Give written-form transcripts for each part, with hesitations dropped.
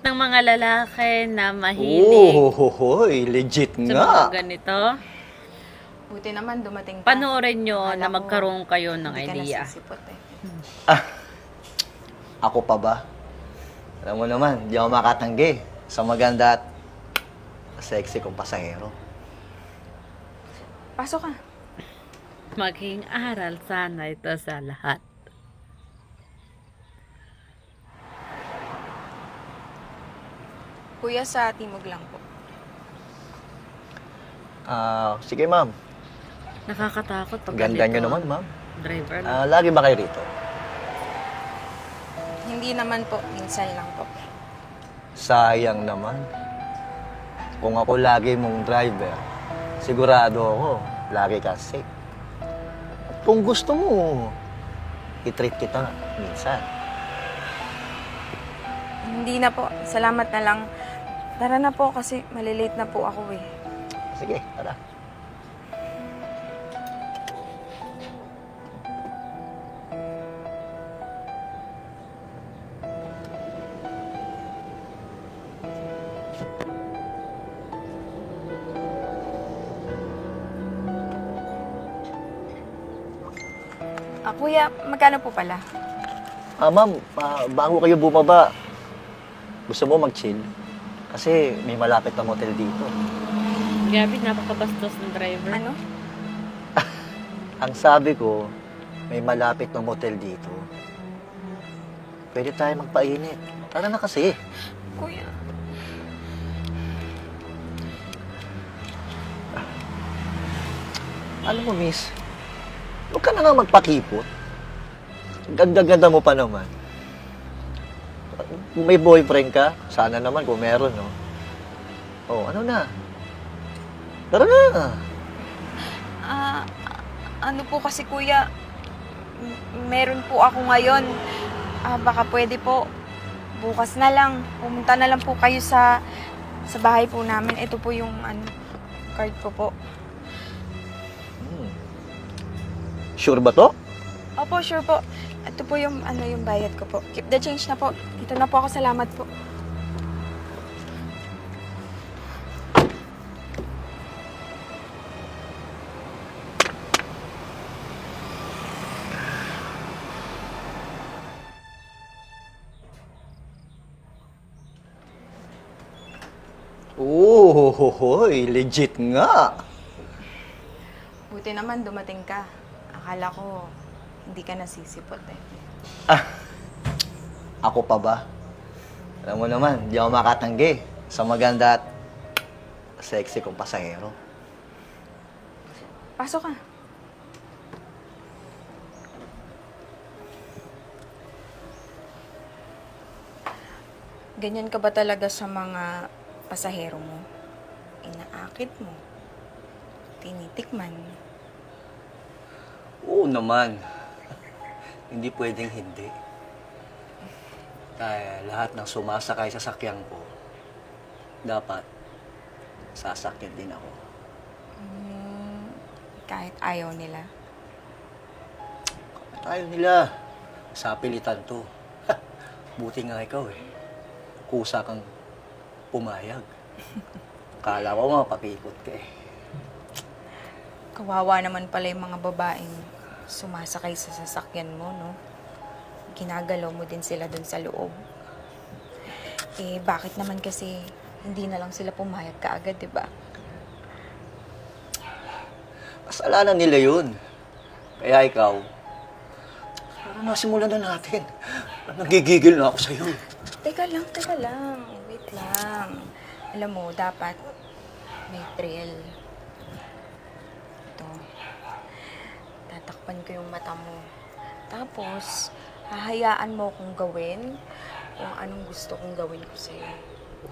ng mga lalaki na mahilig hoy, legit sa nga. mga ganito. Buti naman dumating ka. Panoorin nyo Akala na ko magkaroon kayo ng hindi ka idea. nasisipot eh. Ako pa ba? Alam mo naman, di ako makatanggi sa maganda at sexy kong pasahero. Pasok ka. Maging aral sana ito sa lahat. Kuya, sa Timog lang po. Sige ma'am. Nakakatakot pag Ganda ganito, nyo naman ma'am. driver. Lagi ba kayo rito? Hindi naman po, minsan lang po. Sayang naman. Kung ako lagi mong driver, sigurado ako, lagi ka safe. At kung gusto mo, i-treat kita minsan. Hindi na po, salamat na lang. Tara na po kasi malilate na po ako eh. Sige, tara. Kuya, magkano po pala? Ma'am, bago kayo bumaba, gusto mo mag-chill? Kasi may malapit na motel dito. Grabe, napakabastos ng driver. Ano? Ang sabi ko, may malapit na motel dito. Pwede tayo magpainit. Tara na kasi. Kuya. Alam mo, miss, huwag ka na nga magpakipot. Ganda-ganda mo pa naman. Kung may boyfriend ka, sana naman kung meron, no? Oh, ano na? Tara na. Ano po kasi kuya, meron po ako ngayon. Baka pwede po, bukas na lang. Pumunta na lang po kayo sa bahay po namin. Ito po yung card ko po. Sure ba to? Opo, sure po. Ito po yung yung bayad ko po. Keep the change na po. Dito na po ako. Salamat po. Hoy, legit nga. Buti naman dumating ka. Akala ko hindi ka nasisipot eh. Ako pa ba? Alam mo naman, di ako makatanggi sa maganda at sexy kong pasahero. Pasok ka. Ganyan ka ba talaga sa mga pasahero mo? Inaakit mo? Tinitikman? Oo naman. Hindi pwedeng hindi. Kaya lahat ng sumasakay sa sakyan ko, dapat sasakyan din ako. Kahit ayaw nila? Tayo nila. Sa pilitan to. Buti nga ikaw eh. Kusa kang pumayag. Kala ko nga papikot ka eh. Kawawa naman pala yung mga babaeng sumasakay sa sasakyan mo, no? Ginagalaw mo din sila dun sa loob. Eh, bakit naman kasi hindi na lang sila pumayag kaagad, di ba? Kasalanan nila yun. Kaya ikaw, parang nasimulan na natin. Nagigigil na ako sa'yo. Teka lang. Wait lang. Alam mo, dapat may thrill. Ito. Tatakpan ko yung mata mo. Tapos, hahayaan mo akong gawin kung anong gusto kong gawin ko sa'yo.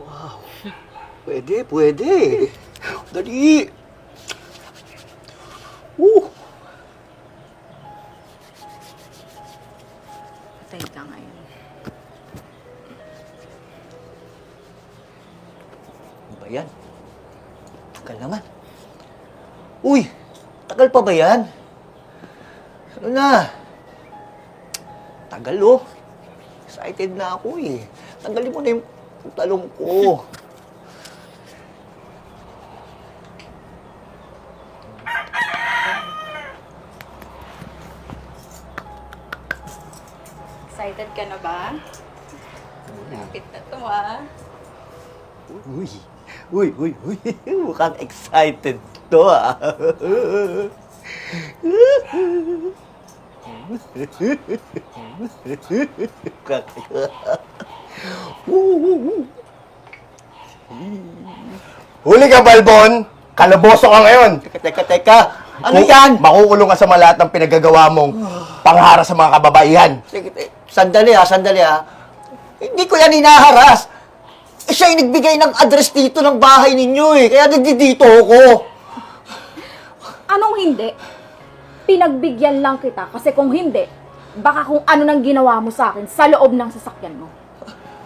Wow. Pwede. Dali. Patay ka ngayon. Ano ba yan? Tagal naman. Uy! Tagal pa ba yan? Ano na? Tagal oh. Excited na ako eh. Tanggalin mo na yung Ang talong ko. Excited ka na ba? Lapit na to ah. Uy, uy, uy, uy. Mukhang excited to ah. Huli ka, Balbon! Kalaboso ka ngayon! Teka. Ano yan? Makukulong ka sa mga lahat ng pinagagawa mong panghara sa mga kababaihan. Sandali ah. Hindi ko yan hinaharas. Siya yung nagbigay ng address dito ng bahay ninyo eh. Kaya nandito ako. Anong hindi? Pinagbigyan lang kita kasi kung hindi, baka kung ano nang ginawa mo sa akin sa loob ng sasakyan mo.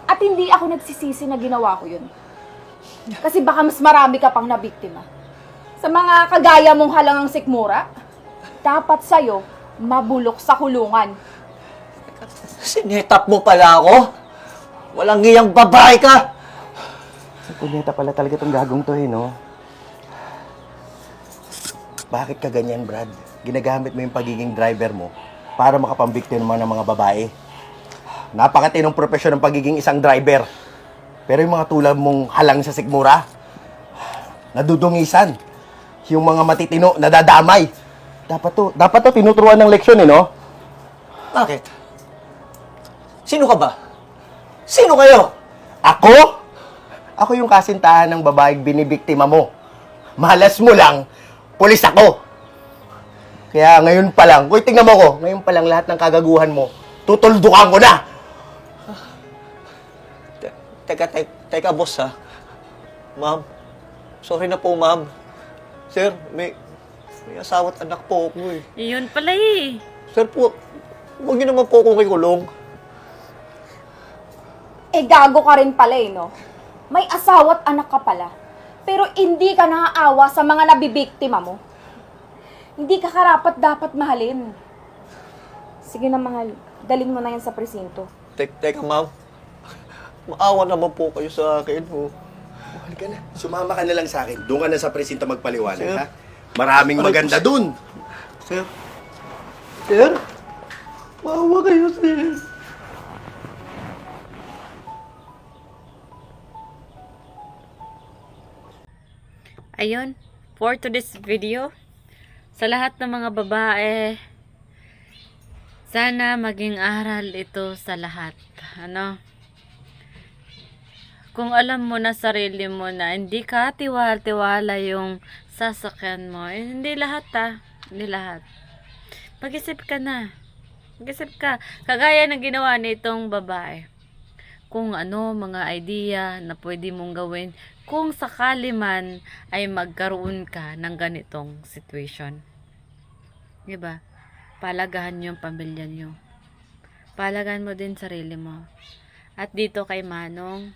At hindi ako nagsisisi na ginawa ko yun. Kasi baka mas marami ka pang nabiktima. Sa mga kagaya mong halangang sikmura, dapat sa'yo mabulok sa kulungan. Sinetap mo pala ako? Walang ngiyang babae ka. Punyeta pala talaga itong gagong to eh, no? Bakit ka ganyan, Brad? Ginagamit mo yung pagiging driver mo para makapambiktima ng mga babae. Napakatinong propesyon ng pagiging isang driver. Pero yung mga tulad mong halang sa sikmura, nadudungisan. Yung mga matitino, nadadamay. Dapat to tinuturuan ng leksyon eh, no? Bakit? Sino ka ba? Sino kayo? Ako? Ako yung kasintahan ng babaeng binibiktima mo. Malas mo lang, pulis ako. Kaya ngayon pa lang, kung tingnan mo ko, ngayon pa lang lahat ng kagaguhan mo, tutuldukan ko na! Teka, boss ha. Ma'am, sorry na po, ma'am. Sir, may asawa't anak po ako eh. Yun pala eh. Sir po, huwag niyo naman po akong ikulong. Eh gago ka rin pala eh, no? May asawa't anak ka pala. Pero hindi ka naaawa sa mga nabibiktima mo. Hindi ka karapat dapat mahalin. Sige na mahal, dalhin mo na yan sa presinto. Teka, ma'am. Maawa naman po kayo sa akin, oh. Mahal ka na. Sumama ka na lang sa akin. Doon ka na sa presinto magpaliwanag, Sir. ha? Maraming maganda dun. Sir? Sir? Maawa kayo, sir. Ayun, for today's video, sa lahat ng mga babae, sana maging aral ito sa lahat. Ano? Kung alam mo na sarili mo na hindi ka tiwala yung sasakyan mo, eh, hindi lahat hindi lahat. Mag-isip ka na. Mag-isip ka. Kagaya ng ginawa nitong babae. Kung ano, mga idea na pwede mong gawin kung sakali man ay magkaroon ka ng ganitong situation. Diba? Palagahan yung pamilya nyo. Palagahan mo din sarili mo. At dito kay Manong,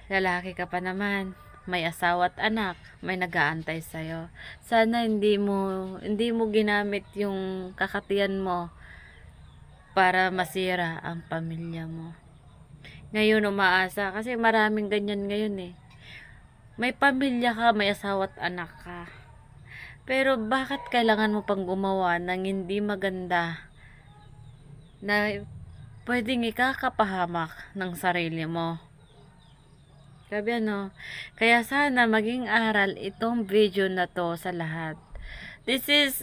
lalaki ka pa naman, may asawa at anak, may nag-aantay sa'yo. Sana hindi mo ginamit yung kakatiyan mo para masira ang pamilya mo. Ngayon umaasa, kasi maraming ganyan ngayon eh. May pamilya ka, may asawa at anak ka. Pero bakit kailangan mo pang gumawa ng hindi maganda na pwedeng ikakapahamak ng sarili mo? Sabi ano, kaya sana maging aral itong video na to sa lahat. This is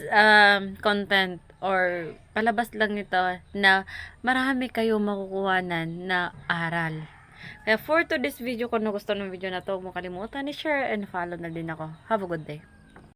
content or palabas lang ito na marami kayong makukuhanan na aral. Kaya for today's video, kung gusto ng video na to, huwag mo kalimutan i-share and follow na din ako. Have a good day.